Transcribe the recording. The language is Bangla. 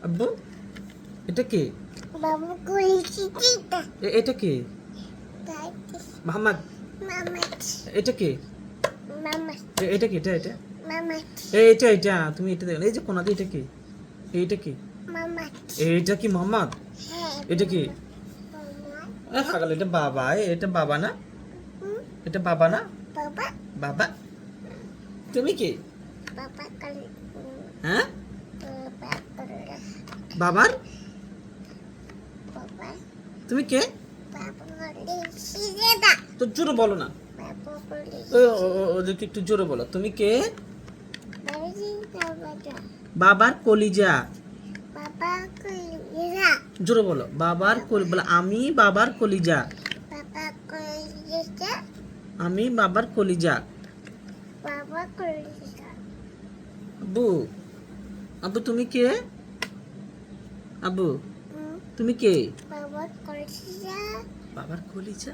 আব্বু এটা কে? বাবু কইছিটা এটা কে? তাইতে মোহাম্মদ। মামা এটা কে? মামা এটা কি? এটা মামা এটা তুমি এটা দেখো, এই যে কোনাতে এটা কি? এইটা কি? মামা এইটা কি মোহাম্মদ? হ্যাঁ এটা কি? মামা পাগল, এটা বাবা। এটা বাবা না? হুম এটা বাবা না? বাবা বাবা। তুমি কি? বাবা কল হ্যাঁ, বাবা কল বাবার। বাবা তুমি কে? বাবা কইছিটা তো জোরে বলো না। বাবা কইছি ওদেরকে একটু জোরে বলো, তুমি কে? বাবাজি বাবা বাবার কলিজা। বাবা কইরা জোরে বলো, বাবার কলি বলো, আমি বাবার কলিজা। বাবা কইছিটা আমি বাবার কলিজা। বাবা কইছিটা আব্বু, আব্বু তুমি কে? আব্বু তুমি কে? বাবা কইছিটা বাবার কলিজা।